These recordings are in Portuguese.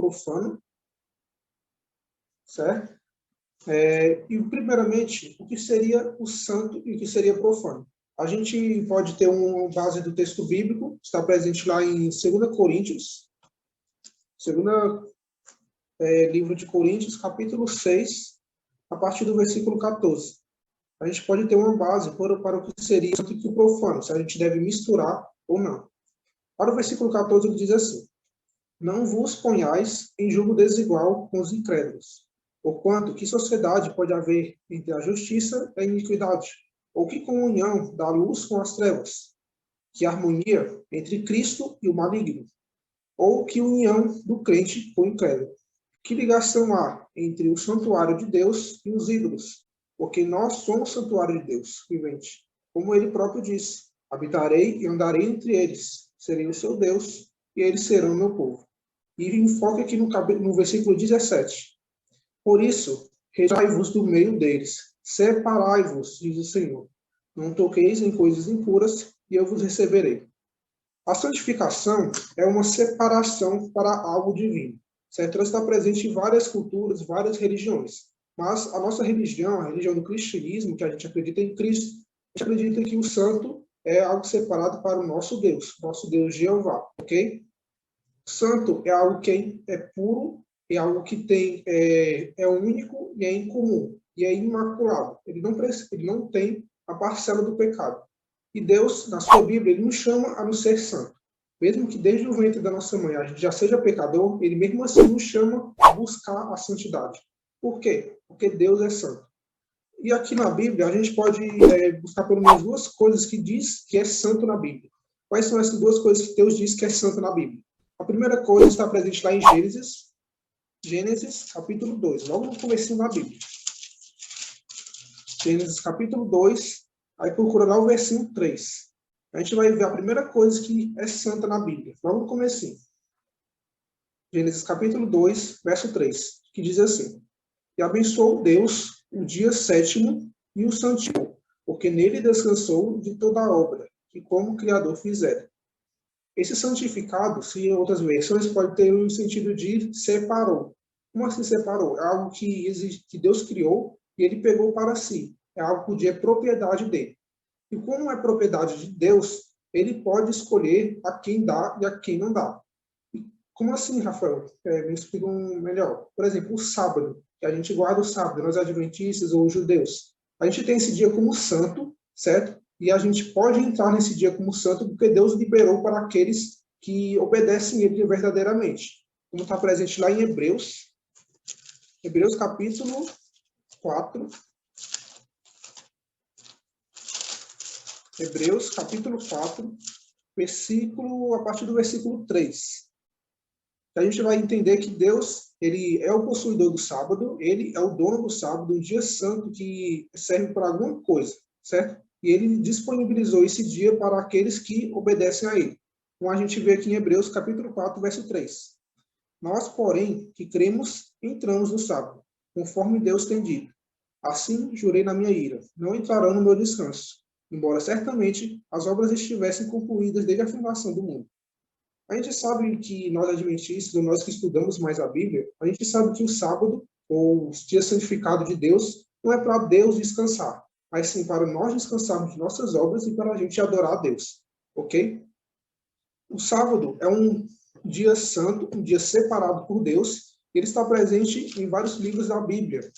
profano, certo? E, primeiramente, o que seria o santo e o que seria profano? A gente pode ter uma base do texto bíblico, está presente lá em 2 Coríntios, livro de Coríntios, capítulo 6, a partir do versículo 14. A gente pode ter uma base para o que seria o santo e o profano, se a gente deve misturar ou não. Para o versículo 14, ele diz assim: não vos ponhais em julgo desigual com os incrédulos, porquanto que sociedade pode haver entre a justiça e a iniquidade? Ou que comunhão da luz com as trevas? Que harmonia entre Cristo e o maligno? Ou que união do crente com o incrédulo? Que ligação há entre o santuário de Deus e os ídolos? Porque nós somos santuário de Deus, vivente. Como ele próprio disse: habitarei e andarei entre eles, serei o seu Deus, e eles serão meu povo. E enfoque aqui no versículo 17. Por isso, retirai-vos do meio deles, separai-vos, diz o Senhor. Não toqueis em coisas impuras, e eu vos receberei. A santificação é uma separação para algo divino. Certo? Ela está presente em várias culturas, várias religiões. Mas a nossa religião, a religião do cristianismo, que a gente acredita em Cristo, a gente acredita que o santo é algo separado para o nosso Deus Jeová, ok? Santo é algo que é puro, é algo que é único e é incomum, e é imaculado. Ele não tem a parcela do pecado. E Deus, na sua Bíblia, ele nos chama a nos ser santo. Mesmo que desde o ventre da nossa mãe a gente já seja pecador, ele mesmo assim nos chama a buscar a santidade. Por quê? Porque Deus é santo. E aqui na Bíblia, a gente pode buscar pelo menos duas coisas que diz que é santo na Bíblia. Quais são essas duas coisas que Deus diz que é santo na Bíblia? A primeira coisa está presente lá em Gênesis capítulo 2, logo no comecinho da Bíblia. Gênesis capítulo 2, aí procura lá o versículo 3. A gente vai ver a primeira coisa que é santa na Bíblia, logo no comecinho. Gênesis capítulo 2, verso 3, que diz assim: e abençoou Deus o dia sétimo e o santificou, porque nele descansou de toda a obra que como Criador fizera. Esse santificado, se em outras versões, pode ter um sentido de separou. Como assim separou? É algo que Deus criou e ele pegou para si. É algo que é propriedade dele. E como é propriedade de Deus, ele pode escolher a quem dá e a quem não dá. E como assim, Rafael? Me explica melhor. Por exemplo, o sábado, que a gente guarda o sábado, nós adventistas ou judeus. A gente tem esse dia como santo, certo? E a gente pode entrar nesse dia como santo porque Deus liberou para aqueles que obedecem Ele verdadeiramente. Como está presente lá em Hebreus capítulo 4. Hebreus capítulo 4, a partir do versículo 3. A gente vai entender que Deus, ele é o possuidor do sábado, ele é o dono do sábado, um dia santo que serve para alguma coisa, certo? E ele disponibilizou esse dia para aqueles que obedecem a ele. Como a gente vê aqui em Hebreus capítulo 4, verso 3. Nós, porém, que cremos, entramos no sábado, conforme Deus tem dito. Assim jurei na minha ira, não entrarão no meu descanso, embora certamente as obras estivessem concluídas desde a fundação do mundo. A gente sabe que nós adventistas, ou nós que estudamos mais a Bíblia, a gente sabe que o sábado, ou o dia santificado de Deus, não é para Deus descansar, mas sim para nós descansarmos de nossas obras e para a gente adorar a Deus, ok? O sábado é um dia santo, um dia separado por Deus. Ele está presente em vários livros da Bíblia,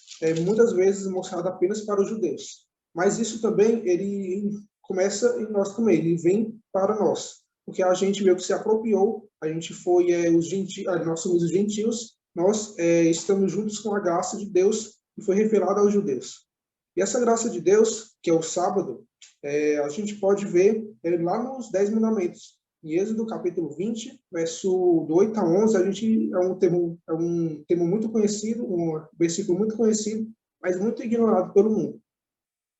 muitas vezes mostrado apenas para os judeus. Mas isso também, ele começa em nós também, ele vem para nós. Porque a gente meio que se apropriou, a gente foi, nós somos os gentios, nós estamos juntos com a graça de Deus que foi revelada aos judeus. E essa graça de Deus, que é o sábado, a gente pode ver lá nos 10 mandamentos. Em Êxodo capítulo 20, verso do 8 a 11, a gente é um termo muito conhecido, um versículo muito conhecido, mas muito ignorado pelo mundo.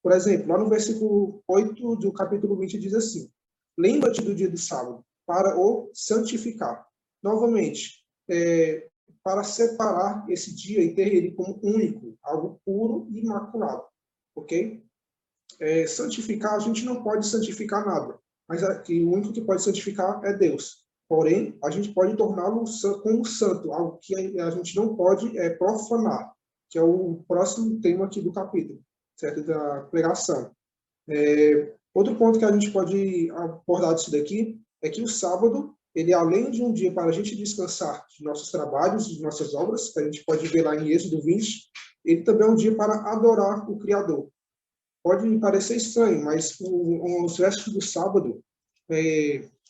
Por exemplo, lá no versículo 8 do capítulo 20 diz assim: lembra-te do dia do sábado, para o santificar. Novamente, para separar esse dia e ter ele como único, algo puro e imaculado. Ok? Santificar, a gente não pode santificar nada, mas o único que pode santificar é Deus. Porém, a gente pode torná-lo como santo, algo que a gente não pode profanar, que é o próximo tema aqui do capítulo, certo? Da pregação. Outro ponto que a gente pode abordar disso daqui é que o sábado, ele além de um dia para a gente descansar de nossos trabalhos, de nossas obras, que a gente pode ver lá em Êxodo 20, ele também é um dia para adorar o Criador. Pode parecer estranho, mas os restos do sábado,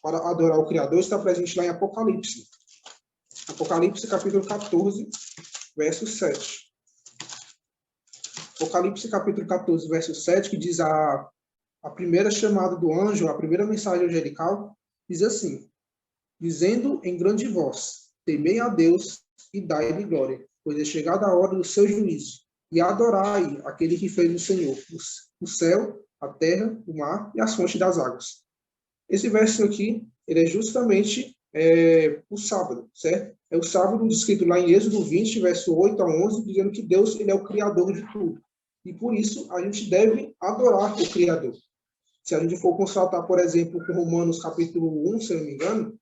para adorar o Criador, está presente lá em Apocalipse. Apocalipse, capítulo 14, verso 7. Apocalipse, capítulo 14, verso 7, que diz a primeira chamada do anjo, a primeira mensagem angelical, diz assim: dizendo em grande voz, temei a Deus e dai-lhe glória, pois é chegada a hora do seu juízo, e adorai aquele que fez o Senhor, o céu, a terra, o mar e as fontes das águas. Esse verso aqui, ele é justamente o sábado, certo? É o sábado descrito lá em Êxodo 20, verso 8 a 11, dizendo que Deus, ele é o criador de tudo. E por isso, a gente deve adorar o Criador. Se a gente for constatar, por exemplo, com Romanos capítulo 1, se eu não me engano,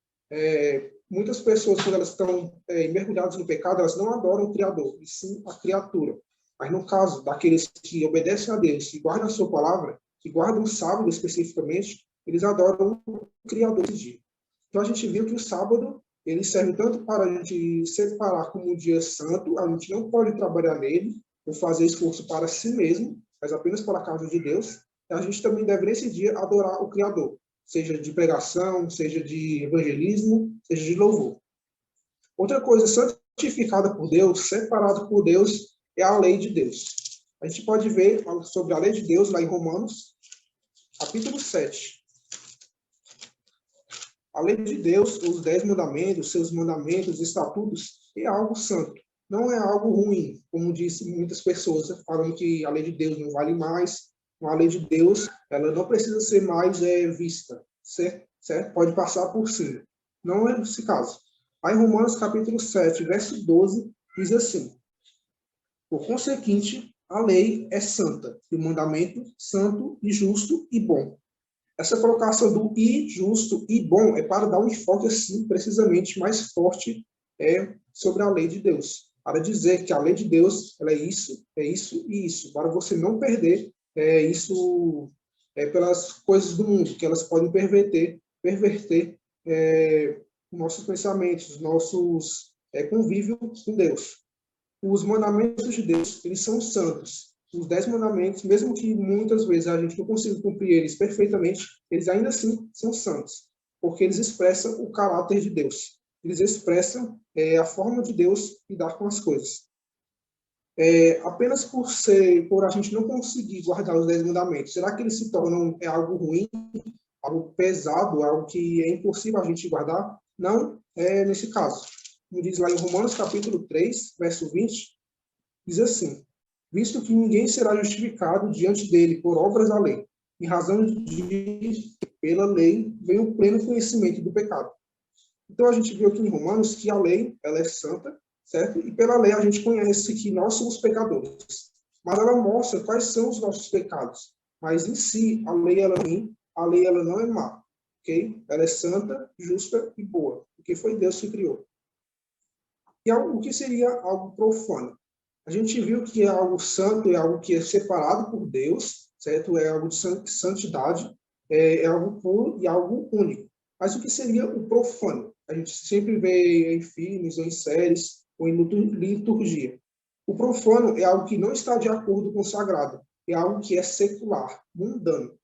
muitas pessoas, quando elas estão mergulhadas no pecado, elas não adoram o Criador, e sim a criatura. Mas no caso daqueles que obedecem a Deus, que guardam a sua palavra, que guardam o sábado especificamente, eles adoram o Criador desse dia. Então a gente viu que o sábado, ele serve tanto para a gente separar como um dia santo, a gente não pode trabalhar nele, ou fazer esforço para si mesmo, mas apenas para a causa de Deus. A gente também deve, nesse dia, adorar o Criador, seja de pregação, seja de evangelismo, seja de louvor. Outra coisa santificada por Deus, separada por Deus, é a lei de Deus. A gente pode ver sobre a lei de Deus lá em Romanos, capítulo 7. A lei de Deus, os 10 mandamentos, seus mandamentos, estatutos, é algo santo. Não é algo ruim, como disse muitas pessoas, falando que a lei de Deus não vale mais. A lei de Deus, ela não precisa ser mais vista, certo? Pode passar por cima. Não é esse caso. Aí em Romanos capítulo 7, verso 12, diz assim: por conseguinte, a lei é santa, e o mandamento santo e justo e bom. Essa colocação do e, justo e bom é para dar um enfoque assim, precisamente mais forte sobre a lei de Deus. Para dizer que a lei de Deus ela é isso e isso. Para você não perder isso pelas coisas do mundo, que elas podem perverter nossos pensamentos, nossos convívios com Deus. Os mandamentos de Deus, eles são santos. Os 10 mandamentos, mesmo que muitas vezes a gente não consiga cumprir eles perfeitamente, eles ainda assim são santos, porque eles expressam o caráter de Deus. Eles expressam a forma de Deus lidar com as coisas. Apenas por a gente não conseguir guardar os 10 mandamentos, será que eles se tornam algo ruim, algo pesado, algo que é impossível a gente guardar? Não é nesse caso. Como diz lá em Romanos capítulo 3, verso 20, diz assim: visto que ninguém será justificado diante dele por obras da lei, em razão de pela lei vem o pleno conhecimento do pecado. Então a gente viu aqui em Romanos que a lei ela é santa, certo? E pela lei a gente conhece que nós somos pecadores. Mas ela mostra quais são os nossos pecados. Mas em si a lei ela não é má, ok? Ela é santa, justa e boa, porque foi Deus que criou. E o que seria algo profano? A gente viu que é algo santo, é algo que é separado por Deus, certo? É algo de santidade, é algo puro e algo único. Mas o que seria o profano? A gente sempre vê em filmes, ou em séries, ou em liturgia. O profano é algo que não está de acordo com o sagrado, é algo que é secular, mundano.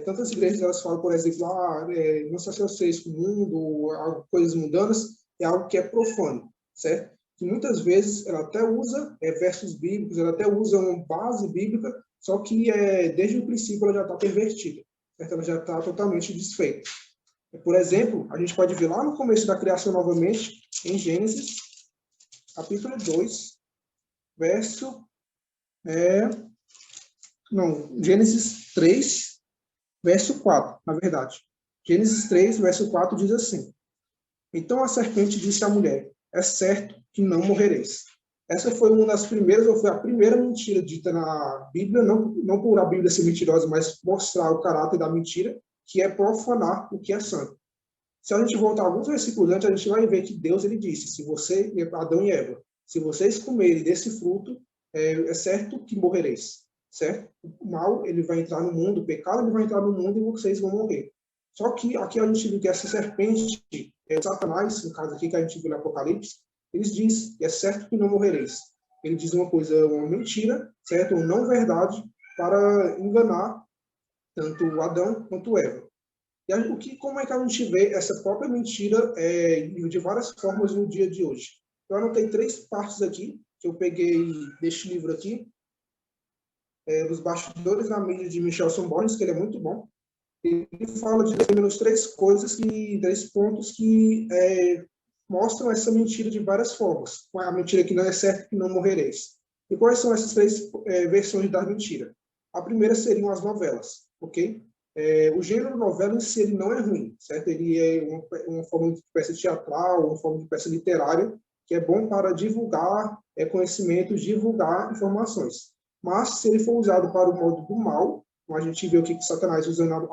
Tantas igrejas elas falam, por exemplo, não se associe com o mundo, ou coisas mundanas, é algo que é profano, certo? Que muitas vezes ela até usa versos bíblicos, ela até usa uma base bíblica, só que desde o princípio ela já está pervertida, certo? Ela já está totalmente desfeita. Por exemplo, a gente pode ver lá no começo da criação novamente, em Gênesis, capítulo 2, verso... Gênesis 3, verso 4, na verdade. Gênesis 3, verso 4 diz assim: então a serpente disse à mulher: é certo que não morrereis. Essa foi uma das primeiras, ou foi a primeira mentira dita na Bíblia, não por a Bíblia ser mentirosa, mas mostrar o caráter da mentira, que é profanar o que é santo. Se a gente voltar alguns versículos antes, a gente vai ver que Deus ele disse, Adão e Eva, se vocês comerem desse fruto, é certo que morrereis, certo? O mal ele vai entrar no mundo, o pecado ele vai entrar no mundo e vocês vão morrer. Só que aqui a gente viu que essa serpente, Satanás, no caso aqui que a gente viu no Apocalipse, ele diz que é certo que não morrereis. Ele diz uma coisa, uma mentira, certo? Ou não verdade, para enganar tanto Adão quanto Eva. E como é que a gente vê essa própria mentira de várias formas no dia de hoje? Eu anotei 3 partes aqui, que eu peguei deste livro aqui, dos bastidores da mídia de Michelson Borges, que ele é muito bom. Ele fala de pelo menos 3 pontos que mostram essa mentira de várias formas. A mentira que não é certa, que não morrereis. E quais são essas 3 versões da mentira? A primeira seriam as novelas, ok? O gênero novela em si ele não é ruim, certo? Ele é uma forma de peça teatral, uma forma de peça literária, que é bom para divulgar conhecimentos, divulgar informações. Mas, se ele for usado para o modo do mal, como a gente vê o que Satanás usando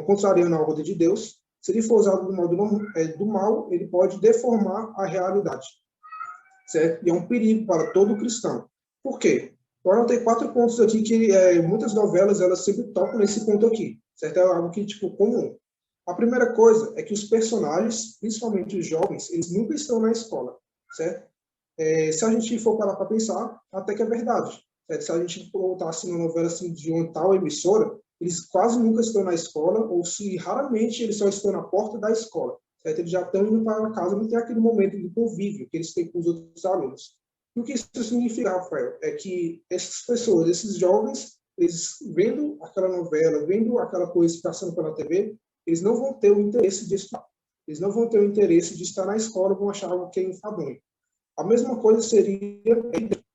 contrariando a ordem de Deus, se ele for usado do modo do mal, ele pode deformar a realidade, certo? E é um perigo para todo cristão. Por quê? Eu anotei 4 pontos aqui que muitas novelas elas sempre tocam nesse ponto aqui, certo? É algo que tipo comum. A primeira coisa é que os personagens, principalmente os jovens, eles nunca estão na escola, certo? Se a gente for parar para pensar, até que é verdade. Certo? Se a gente botar assim, uma novela assim, de uma tal emissora, eles quase nunca estão na escola, ou se raramente eles só estão na porta da escola. Certo? Eles já estão indo para casa, não tem aquele momento de convívio que eles têm com os outros alunos. E o que isso significa, Rafael? É que essas pessoas, esses jovens, eles vendo aquela novela, vendo aquela coisa passando pela TV, eles não vão ter o interesse de estudar. Eles não vão ter o interesse de estar na escola, vão achar algo que é enfadonho. A mesma coisa seria,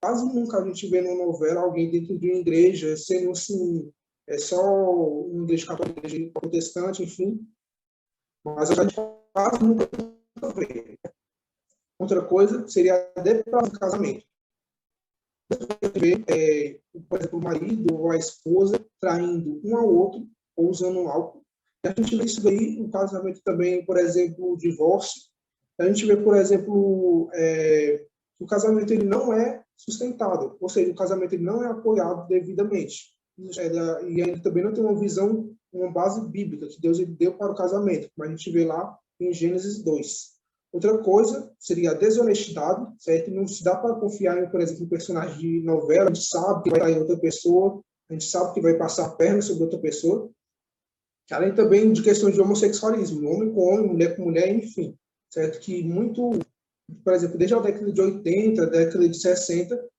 quase nunca a gente vê numa novela alguém dentro de uma igreja, sendo assim, só um igreja católica, igreja protestante, enfim, mas a gente quase nunca vê. Outra coisa seria a depravação do casamento. Por exemplo, o marido ou a esposa traindo um ao outro ou usando álcool. A gente vê isso daí no casamento também, por exemplo, o divórcio. A gente vê, por exemplo, que o casamento ele não é sustentado, ou seja, o casamento ele não é apoiado devidamente. E ele também não tem uma visão, uma base bíblica que Deus ele deu para o casamento, como a gente vê lá em Gênesis 2. Outra coisa seria a desonestidade, certo? Não se dá para confiar em, por exemplo, um personagem de novela, a gente sabe que vai trair outra pessoa, a gente sabe que vai passar a perna sobre outra pessoa. Além também de questões de homossexualismo, homem com homem, mulher com mulher, enfim. Certo? Que muito, por exemplo, desde a década de 80, década de 60,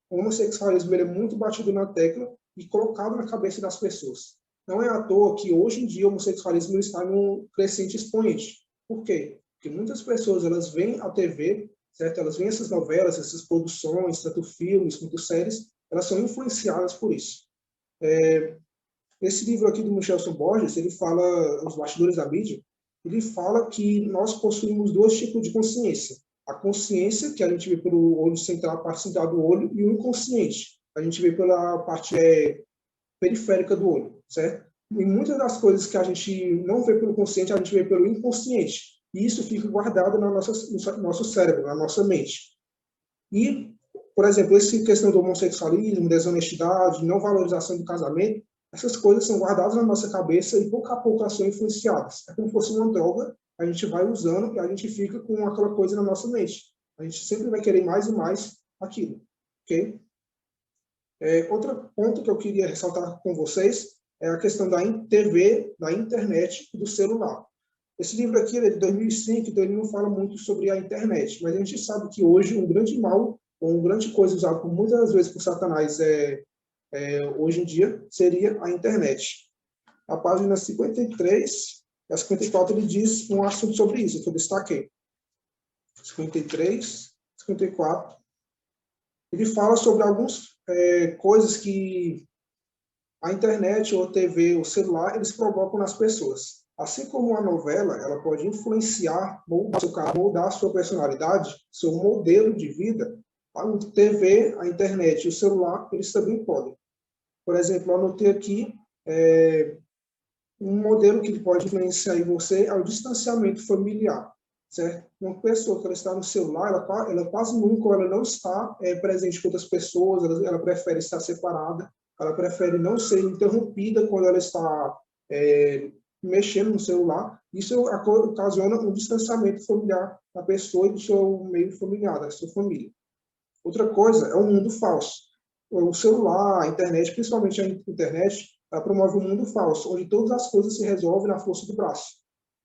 o homossexualismo ele é muito batido na tecla e colocado na cabeça das pessoas. Não é à toa que hoje em dia o homossexualismo está em um crescente expoente. Por quê? Porque muitas pessoas elas veem a TV, certo? Elas veem essas novelas, essas produções, tanto filmes quanto séries, elas são influenciadas por isso. Esse livro aqui do Michelson Borges, ele fala, Os Bastidores da Mídia, ele fala que nós possuímos 2 tipos de consciência. A consciência, que a gente vê pelo olho central, a parte central do olho, e o inconsciente, a gente vê pela parte periférica do olho, certo? E muitas das coisas que a gente não vê pelo consciente, a gente vê pelo inconsciente. E isso fica guardado no nosso cérebro, na nossa mente. E, por exemplo, essa questão do homossexualismo, desonestidade, não valorização do casamento, essas coisas são guardadas na nossa cabeça e pouco a pouco elas são influenciadas. É como se fosse uma droga, a gente vai usando e a gente fica com aquela coisa na nossa mente. A gente sempre vai querer mais e mais aquilo, ok? Outro ponto que eu queria ressaltar com vocês é a questão da TV, da internet e do celular. Esse livro aqui é de 2005, então ele não fala muito sobre a internet, mas a gente sabe que hoje um grande mal, ou uma grande coisa usada muitas vezes por Satanás hoje em dia, seria a internet. A página 53 e a 54 ele diz um assunto sobre isso, que eu destaquei. 53, 54. Ele fala sobre algumas coisas que a internet, ou a TV, o celular, eles provocam nas pessoas. Assim como a novela, ela pode influenciar, moldar seu caráter, moldar a sua personalidade, seu modelo de vida, a TV, a internet e o celular, eles também podem. Por exemplo, eu anotei aqui Um modelo que pode influenciar em você é o distanciamento familiar, certo? Uma pessoa que ela está no celular, ela quase nunca, ela não está presente com outras pessoas, ela prefere estar separada, ela prefere não ser interrompida quando ela está mexendo no celular. Isso ocasiona um distanciamento familiar da pessoa e do seu meio familiar, da sua família. Outra coisa é o mundo falso. O celular, a internet, principalmente a internet, ela promove um mundo falso, onde todas as coisas se resolvem na força do braço.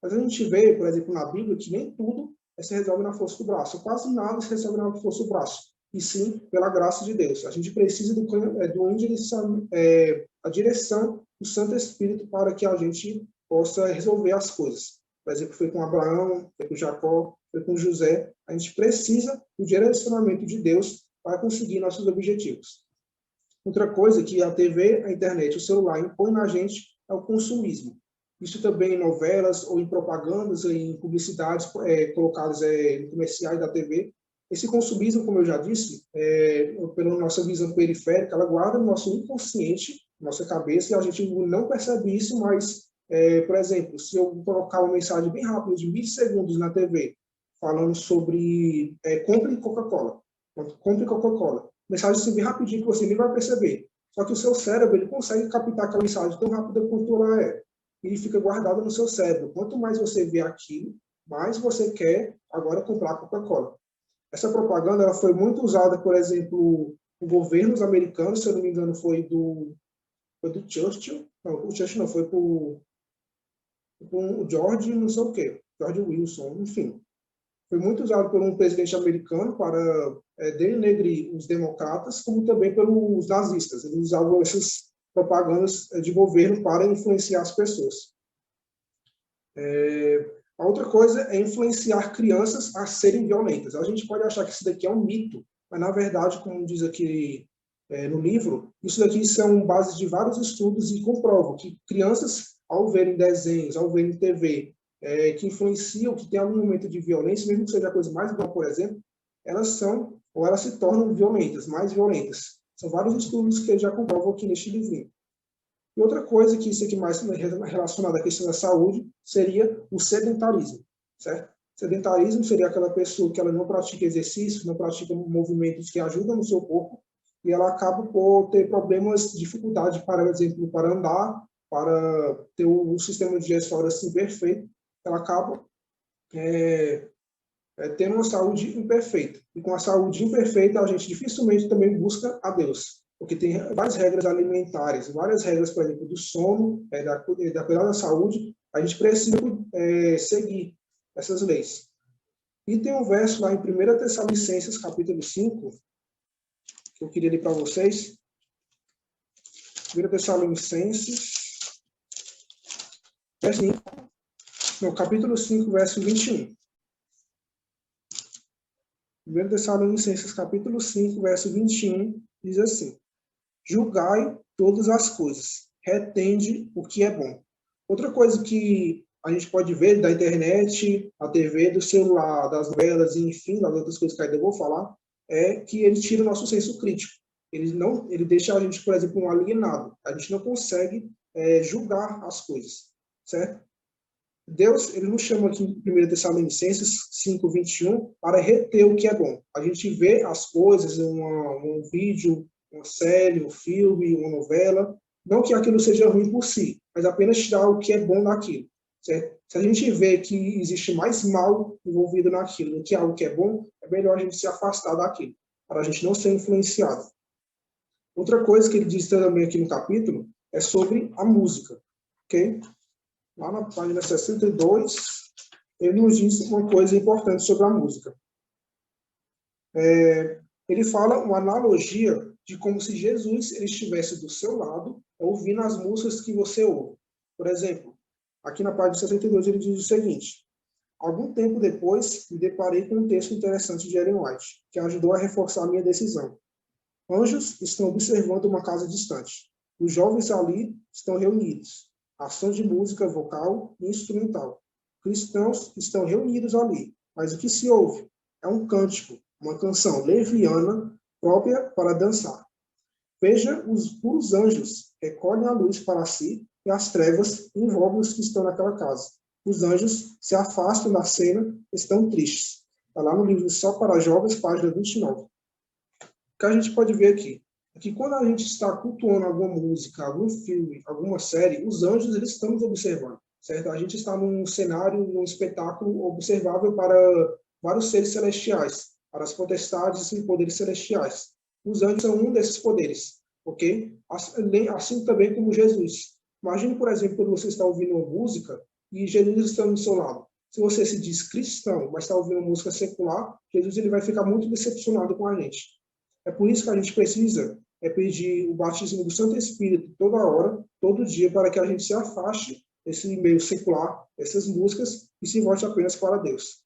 Mas a gente vê, por exemplo, na Bíblia, que nem tudo se resolve na força do braço. Quase nada se resolve na força do braço. E sim, pela graça de Deus. A gente precisa a direção do Santo Espírito para que a gente possa resolver as coisas. Por exemplo, foi com Abraão, foi com Jacó, foi com José. A gente precisa do direcionamento de Deus para conseguir nossos objetivos. Outra coisa que a TV, a internet, o celular impõe na gente é o consumismo. Isso também em novelas ou em propagandas, em publicidades colocadas em comerciais da TV. Esse consumismo, como eu já disse, pela nossa visão periférica, ela guarda no nosso inconsciente, nossa cabeça, e a gente não percebe isso, mas, por exemplo, se eu colocar uma mensagem bem rápida de 20 segundos na TV, falando sobre compre Coca-Cola, compre Coca-Cola, mensagem assim bem rapidinho que você nem vai perceber. Só que o seu cérebro ele consegue captar aquela mensagem tão rápida quanto ela é. E fica guardada no seu cérebro. Quanto mais você vê aquilo, mais você quer agora comprar Coca-Cola. Essa propaganda ela foi muito usada, por exemplo, por governos americanos, se eu não me engano, foi do Churchill. Não, o Churchill não, foi com o George, não sei o quê, George Wilson, enfim. Foi muito usado por um presidente americano para denegrir os democratas, como também pelos nazistas. Eles usavam essas propagandas de governo para influenciar as pessoas. A outra coisa é influenciar crianças a serem violentas. A gente pode achar que isso daqui é um mito, mas, na verdade, como diz aqui no livro, isso daqui são bases de vários estudos e comprovam que crianças, ao verem desenhos, ao verem TV, que influenciam, que tem algum momento de violência, mesmo que seja a coisa mais boa, por exemplo, elas são, ou elas se tornam violentas, mais violentas. São vários estudos que já comprovam aqui neste livrinho. E outra coisa que isso aqui mais relacionado à questão da saúde seria o sedentarismo, certo? Sedentarismo seria aquela pessoa que ela não pratica exercício, não pratica movimentos que ajudam no seu corpo, e ela acaba por ter problemas, dificuldade, por exemplo, para andar, para ter o sistema digestório assim perfeito, ela acaba tendo uma saúde imperfeita. E com a saúde imperfeita, a gente dificilmente também busca a Deus, porque tem várias regras alimentares, várias regras, por exemplo, do sono, da cuidar da saúde, a gente precisa seguir essas leis. E tem um verso lá em 1 Tessalonicenses, capítulo 5, que eu queria ler para vocês. 1 Tessalonicenses, capítulo 5, verso 21. 1 Tessalonicenses, capítulo 5, verso 21, diz assim: julgai todas as coisas, retende o que é bom. Outra coisa que a gente pode ver da internet, da TV, do celular, das novelas, enfim, das outras coisas que ainda vou falar, é que ele tira o nosso senso crítico. Ele deixa a gente, por exemplo, um alienado. A gente não consegue julgar as coisas, certo? Deus, ele nos chama aqui em 1 Tessalonicenses 5, 21, para reter o que é bom. A gente vê as coisas, um vídeo, uma série, um filme, uma novela, não que aquilo seja ruim por si, mas apenas tirar o que é bom daquilo. Certo? Se a gente vê que existe mais mal envolvido naquilo do que algo que é bom, é melhor a gente se afastar daquilo, para a gente não ser influenciado. Outra coisa que ele diz também aqui no capítulo é sobre a música. Ok? Lá na página 62, ele nos diz uma coisa importante sobre a música. Ele fala uma analogia de como se Jesus ele estivesse do seu lado, ouvindo as músicas que você ouve. Por exemplo, aqui na página 62 ele diz o seguinte: algum tempo depois, me deparei com um texto interessante de Ellen White, que ajudou a reforçar a minha decisão. Anjos estão observando uma casa distante. Os jovens ali estão reunidos. Ação de música vocal e instrumental. Cristãos estão reunidos ali, mas o que se ouve é um cântico, uma canção leviana própria para dançar. Veja, os puros anjos recolhem a luz para si e as trevas envolvem os que estão naquela casa. Os anjos se afastam da cena, estão tristes. Está lá no livro Só para Jovens, página 29. O que a gente pode ver aqui é que quando a gente está cultuando alguma música, algum filme, alguma série, os anjos eles estão nos observando, certo? A gente está num cenário, num espetáculo observável para vários seres celestiais, para as potestades e poderes celestiais. Os anjos são um desses poderes, ok? Assim também como Jesus. Imagine, por exemplo, quando você está ouvindo uma música e Jesus está do seu lado. Se você se diz cristão, mas está ouvindo música secular, Jesus ele vai ficar muito decepcionado com a gente. É por isso que a gente precisa pedir o batismo do Santo Espírito toda hora, todo dia, para que a gente se afaste desse meio secular, dessas músicas, e se volte apenas para Deus.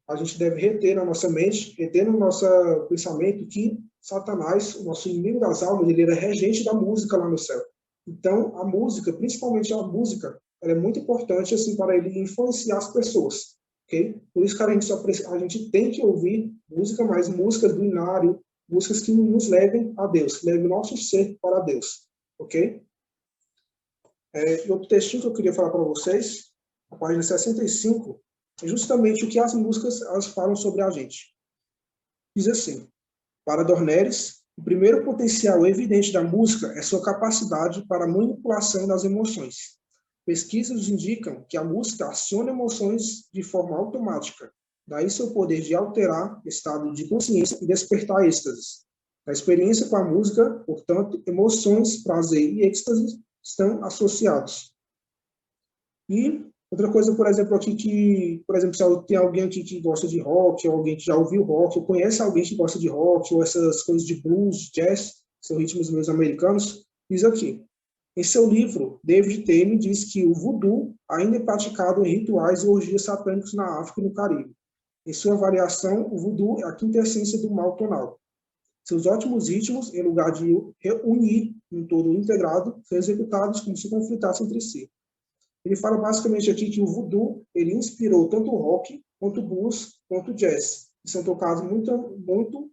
A gente deve reter na nossa mente, reter no nosso pensamento que Satanás, o nosso inimigo das almas, ele era regente da música lá no céu. Então, a música, principalmente a música, ela é muito importante assim para ele influenciar as pessoas, ok? Por isso que a gente tem que ouvir música, mas músicas do inário, músicas que nos levem a Deus, que levem o nosso ser para Deus, ok? E outro textinho que eu queria falar para vocês, a página 65, é justamente o que as músicas elas falam sobre a gente. Diz assim: para Dornelles, o primeiro potencial evidente da música é sua capacidade para a manipulação das emoções. Pesquisas indicam que a música aciona emoções de forma automática, daí seu poder de alterar estado de consciência e despertar êxtases. Na experiência com a música, portanto, emoções, prazer e êxtase estão associados. E outra coisa, por exemplo, aqui que, por exemplo, se tem alguém aqui que gosta de rock, ou alguém que já ouviu rock, ou conhece alguém que gosta de rock, ou essas coisas de blues, jazz, são ritmos meus americanos, diz aqui: em seu livro, David Tame diz que o voodoo ainda é praticado em rituais e orgias satânicos na África e no Caribe. Em sua variação, o voodoo é a quintessência do mal tonal. Seus ótimos ritmos, em lugar de reunir um todo integrado, são executados como se conflitassem entre si. Ele fala basicamente aqui que o voodoo ele inspirou tanto o rock, quanto o blues, quanto o jazz, que são tocados muito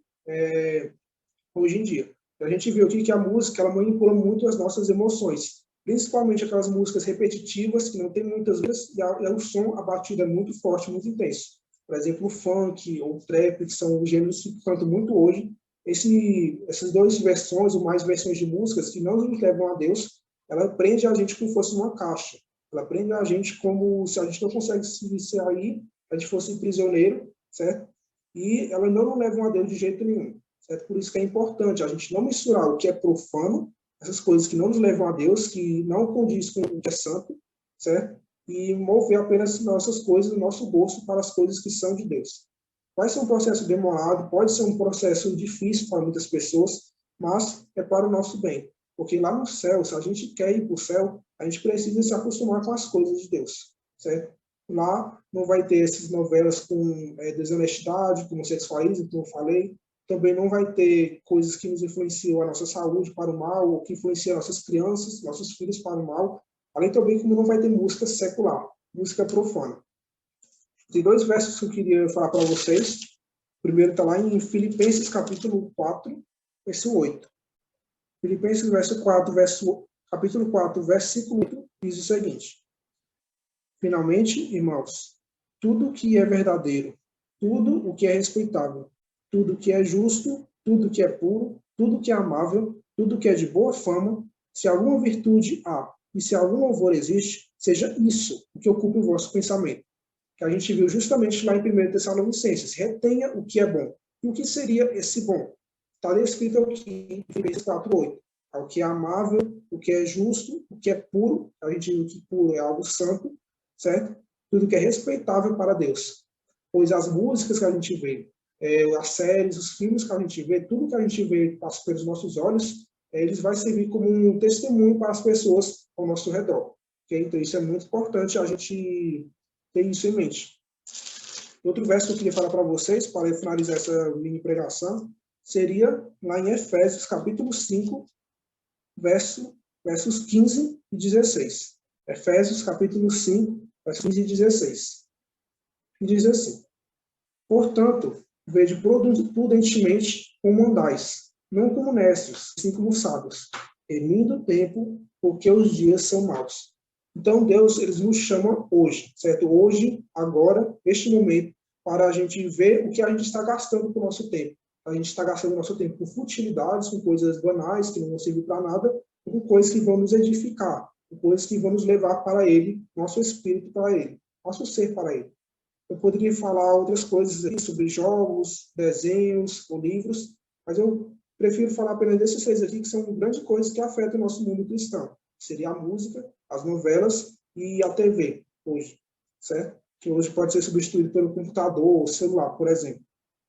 hoje em dia. A gente viu aqui que a música ela manipula muito as nossas emoções, principalmente aquelas músicas repetitivas que não tem muitas letras e o som, a batida é muito forte, muito intenso. Por exemplo, o funk ou o trap, que são gêneros que cantam muito hoje. Essas duas versões ou mais versões de músicas que não nos levam a Deus, ela prende a gente como se fosse uma caixa. Ela prende a gente como se a gente não consegue se sair, a gente fosse prisioneiro, certo? E ela não nos leva a Deus de jeito nenhum. Certo? Por isso que é importante a gente não misturar o que é profano, essas coisas que não nos levam a Deus, que não condiz com o que é santo, certo? E mover apenas nossas coisas, nosso gosto para as coisas que são de Deus. Vai ser um processo demorado, pode ser um processo difícil para muitas pessoas, mas é para o nosso bem. Porque lá no céu, se a gente quer ir para o céu, a gente precisa se acostumar com as coisas de Deus, certo? Lá não vai ter essas novelas com desonestidade, com homossexualismo, como eu falei. Também não vai ter coisas que nos influenciam a nossa saúde para o mal, ou que influenciam nossas crianças, nossos filhos para o mal. Além também como não vai ter música secular, música profana. Tem dois versos que eu queria falar para vocês. O primeiro está lá em Filipenses, capítulo 4, verso 8. Filipenses, capítulo 4, versículo 8, diz o seguinte: finalmente, irmãos, tudo o que é verdadeiro, tudo o que é respeitável, tudo o que é justo, tudo o que é puro, tudo o que é amável, tudo o que é de boa fama, se alguma virtude há e se algum louvor existe, seja isso o que ocupe o vosso pensamento. Que a gente viu justamente lá em 1 Tessalonicenses. Retenha o que é bom. E o que seria esse bom? Está descrito aqui em Filipenses 4:8. O que é amável, o que é justo, o que é puro. A gente viu que puro é algo santo, certo? Tudo que é respeitável para Deus. Pois as músicas que a gente vê, as séries, os filmes que a gente vê, tudo que a gente vê passa pelos nossos olhos, eles vão servir como um testemunho para as pessoas ao nosso redor. Okay? Então, isso é muito importante a gente ter isso em mente. Outro verso que eu queria falar para vocês, para finalizar essa mini pregação, seria lá em Efésios, capítulo 5, versos 15 e 16. Efésios, capítulo 5, versos 15 e 16. E diz assim: portanto, vede prudentemente como andais, não como necios, sim como sábios, remindo o tempo, porque os dias são maus. Então, Deus, ele nos chama hoje, certo? Hoje, agora, neste momento, para a gente ver o que a gente está gastando com o nosso tempo. A gente está gastando o nosso tempo com futilidades, com coisas banais, que não vão servir para nada, com coisas que vão nos edificar, com coisas que vão nos levar para Ele, nosso espírito para Ele, nosso ser para Ele. Eu poderia falar outras coisas aí sobre jogos, desenhos ou livros, mas eu prefiro falar apenas desses 6 aqui, que são grandes coisas que afetam o nosso mundo cristão. Seria a música, as novelas e a TV, hoje, certo? Que hoje pode ser substituído pelo computador ou celular, por exemplo.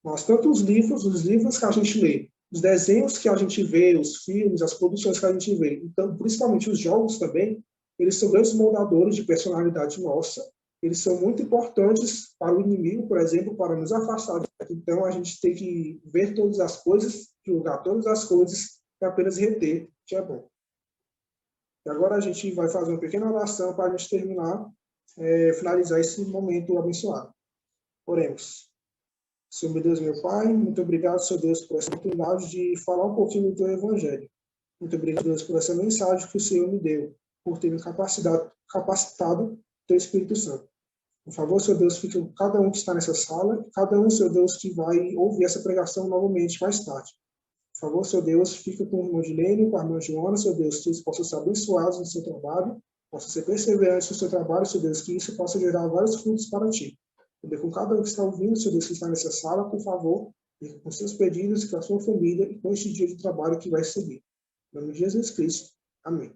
Mas tanto os livros que a gente lê, os desenhos que a gente vê, os filmes, as produções que a gente vê, então, principalmente os jogos também, eles são grandes moldadores de personalidade nossa. Eles são muito importantes para o inimigo, por exemplo, para nos afastar. Então, a gente tem que ver todas as coisas, julgar todas as coisas e apenas reter que é bom. E agora a gente vai fazer uma pequena oração para a gente terminar, finalizar esse momento abençoado. Oremos. Senhor, meu Deus, meu Pai, muito obrigado, Senhor Deus, por essa oportunidade de falar um pouquinho do Teu Evangelho. Muito obrigado, Deus, por essa mensagem que o Senhor me deu, por ter me capacitado o Teu Espírito Santo. Por favor, Senhor Deus, fique com cada um que está nessa sala, cada um, Senhor Deus, que vai ouvir essa pregação novamente mais tarde. Por favor, Senhor Deus, fica com o irmão Dilênio, com a irmã Joana, Senhor Deus, que eles possam ser abençoados no seu trabalho, possam ser perseverantes no seu trabalho, Senhor Deus, que isso possa gerar vários frutos para Ti. Também com cada um que está ouvindo, Senhor Deus, que está nessa sala, por favor, fique com seus pedidos, com a sua família e com este dia de trabalho que vai seguir. Em nome de Jesus Cristo. Amém.